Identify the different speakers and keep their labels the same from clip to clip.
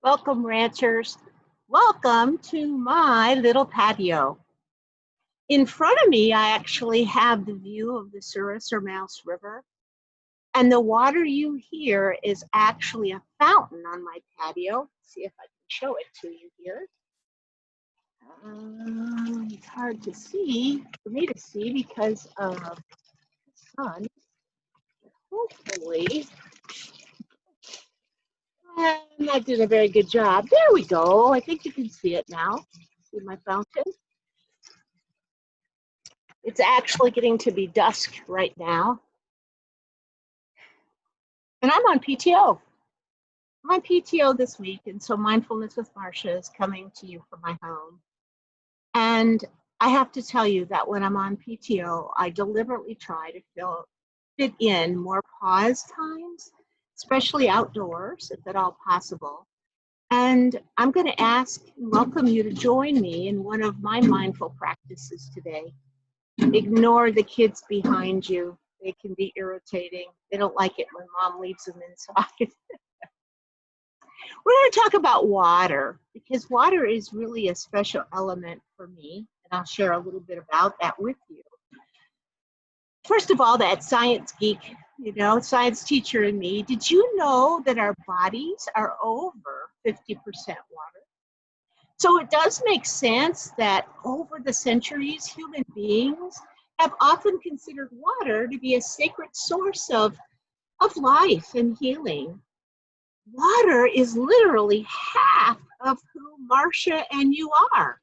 Speaker 1: Welcome, ranchers. Welcome to my little patio. In front of me, I actually have the view of the Souris or Mouse River. And the water you hear is actually a fountain on my patio. Let's see if I can show it to you here. It's hard to see, for me to see because of the sun. Hopefully, I'm not doing a very good job. There we go. I think you can see it now. See my fountain? It's actually getting to be dusk right now. And I'm on PTO. I'm on PTO this week, and so Mindfulness with Marcia is coming to you from my home. And I have to tell you that when I'm on PTO, I deliberately try to fit in more pause times, especially outdoors, if at all possible. And I'm going to ask and welcome you to join me in one of my mindful practices today. Ignore the kids behind you. They can be irritating. They don't like it when mom leaves them inside. We're going to talk about water because water is really a special element for me, and I'll share a little bit about that with you. First of all, that science geek, science teacher in me, did you know that our bodies are over 50% water? So it does make sense that over the centuries, human beings have often considered water to be a sacred source of life and healing. Water is literally half of who Marcia and you are.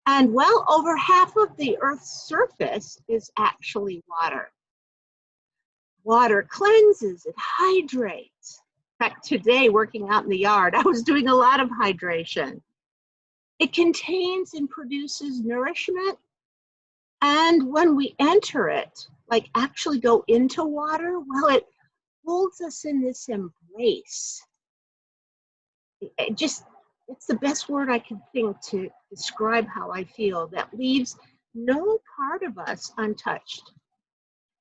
Speaker 1: And well over half of the Earth's surface is actually water. Water cleanses, it hydrates. In fact, today, working out in the yard, I was doing a lot of hydration. It contains and produces nourishment. And when we enter it, like actually go into water, well, it holds us in this embrace. It's the best word I can think to describe how I feel, that leaves no part of us untouched.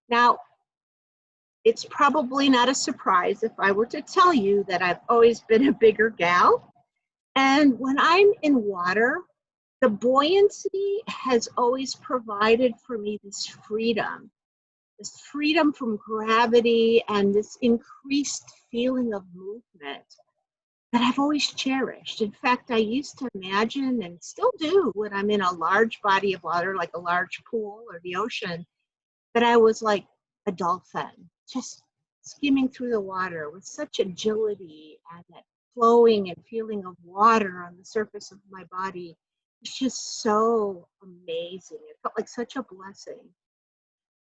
Speaker 1: Now, it's probably not a surprise if I were to tell you that I've always been a bigger gal. And when I'm in water, the buoyancy has always provided for me this freedom from gravity and this increased feeling of movement that I've always cherished. In fact, I used to imagine, and still do when I'm in a large body of water, like a large pool or the ocean, that I was like a dolphin, just skimming through the water with such agility, and that flowing and feeling of water on the surface of my body. It's just so amazing. It felt like such a blessing.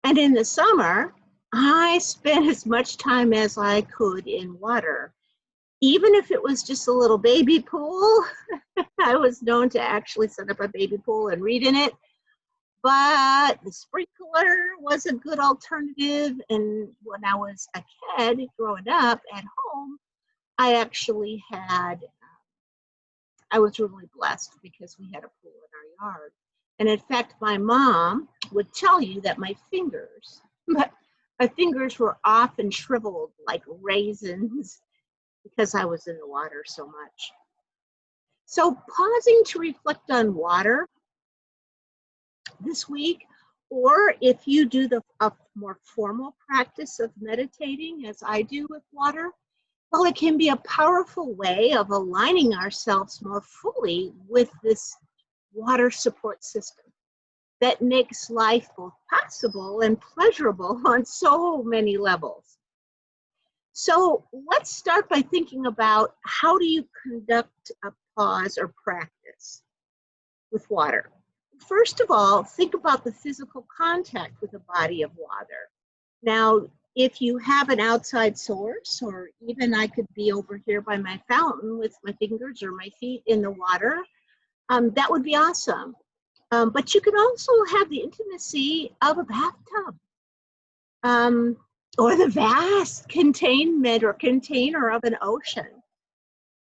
Speaker 1: And in the summer, I spent as much time as I could in water. Even if it was just a little baby pool, I was known to actually set up a baby pool and read in it. But the sprinkler was a good alternative. And when I was a kid growing up at home, I was really blessed because we had a pool in our yard. And in fact, my mom would tell you that my fingers were often shriveled like raisins because I was in the water so much. So pausing to reflect on water this week, or if you do a more formal practice of meditating as I do with water, well, it can be a powerful way of aligning ourselves more fully with this water support system that makes life both possible and pleasurable on so many levels. So let's start by thinking about, how do you conduct a pause or practice with water? First of all, think about the physical contact with a body of water. Now, if you have an outside source, or even I could be over here by my fountain with my fingers or my feet in the water, that would be awesome. But you could also have the intimacy of a bathtub, or the vast container of an ocean.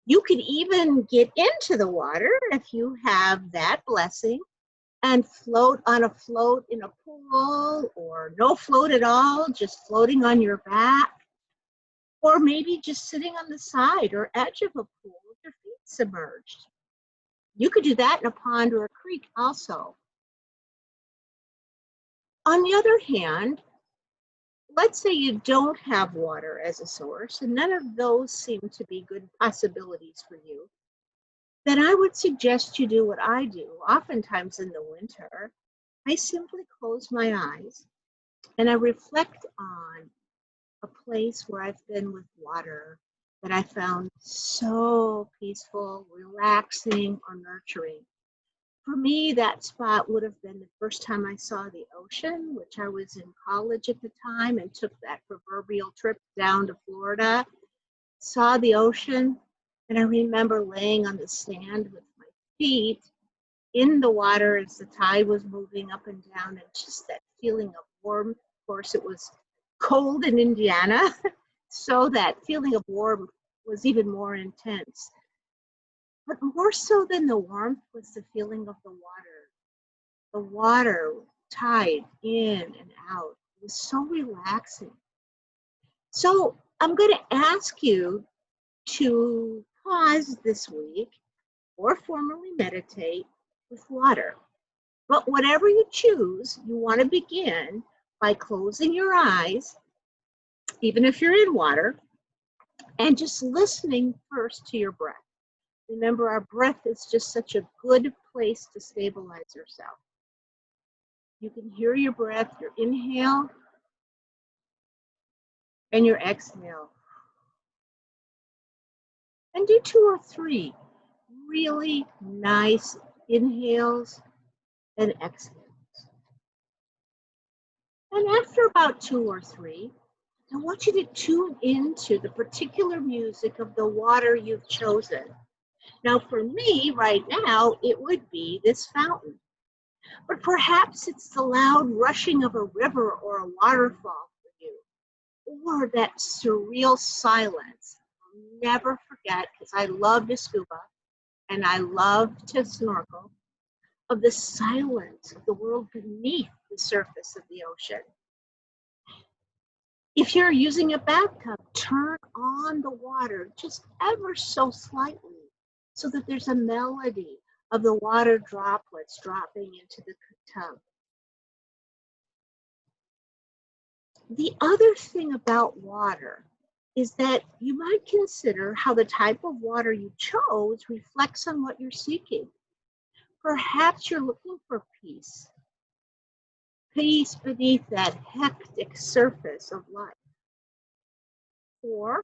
Speaker 1: You could even get into the water if you have that blessing and float on a float in a pool, or no float at all, just floating on your back, or maybe just sitting on the side or edge of a pool with your submerged. You could do that in a pond or a creek also. On the other hand, let's say you don't have water as a source, and none of those seem to be good possibilities for you. Then I would suggest you do what I do. Oftentimes in the winter, I simply close my eyes and I reflect on a place where I've been with water that I found so peaceful, relaxing, or nurturing. For me, that spot would have been the first time I saw the ocean, which I was in college at the time and took that proverbial trip down to Florida, saw the ocean, and I remember laying on the sand with my feet in the water as the tide was moving up and down, and just that feeling of warmth. Of course, it was cold in Indiana, so that feeling of warmth was even more intense. But more so than the warmth was the feeling of the water. The water tide in and out. It was so relaxing. So I'm going to ask you to pause this week or formally meditate with water. But whatever you choose, you want to begin by closing your eyes, even if you're in water, and just listening first to your breath. Remember, our breath is just such a good place to stabilize yourself. You can hear your breath, your inhale and your exhale. And do 2 or 3 really nice inhales and exhales. And after about 2 or 3, I want you to tune into the particular music of the water you've chosen. Now, for me, right now, it would be this fountain. But perhaps it's the loud rushing of a river or a waterfall for you, or that surreal silence. I'll never forget, because I love to scuba and I love to snorkel, of the silence of the world beneath the surface of the ocean. If you're using a bathtub, turn on the water just ever so slightly so that there's a melody of the water droplets dropping into the tub. The other thing about water is that you might consider how the type of water you chose reflects on what you're seeking. Perhaps you're looking for peace. Peace beneath that hectic surface of life. Or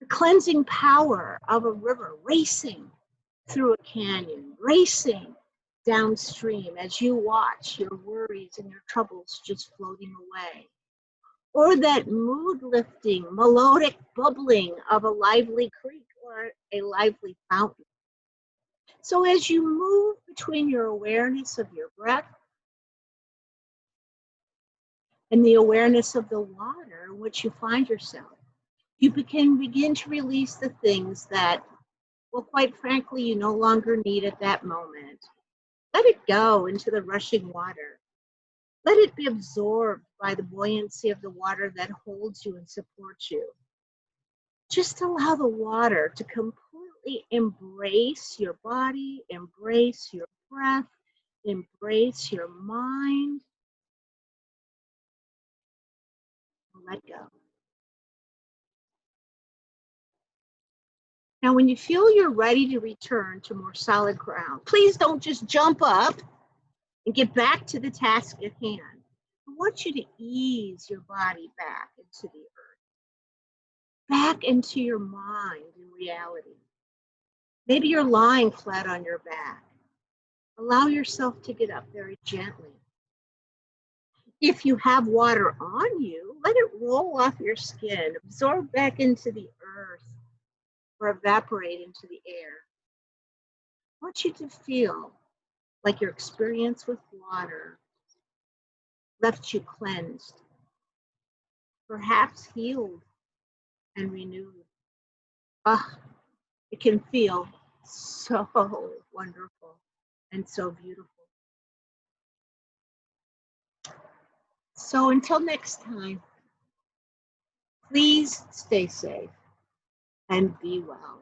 Speaker 1: the cleansing power of a river racing through a canyon, racing downstream as you watch your worries and your troubles just floating away. Or that mood-lifting, melodic bubbling of a lively creek or a lively fountain. So as you move between your awareness of your breath and the awareness of the water in which you find yourself, you can begin to release the things that, well, quite frankly, you no longer need at that moment. Let it go into the rushing water. Let it be absorbed by the buoyancy of the water that holds you and supports you. Just allow the water to completely embrace your body, embrace your breath, embrace your mind. Let go. Now, when you feel you're ready to return to more solid ground, please don't just jump up and get back to the task at hand. I want you to ease your body back into the earth, back into your mind and reality. Maybe you're lying flat on your back. Allow yourself to get up very gently. If you have water on you, let it roll off your skin, absorb back into the earth, or evaporate into the air. I want you to feel like your experience with water left you cleansed, perhaps healed and renewed. It can feel so wonderful and so beautiful. So until next time, please stay safe and be well.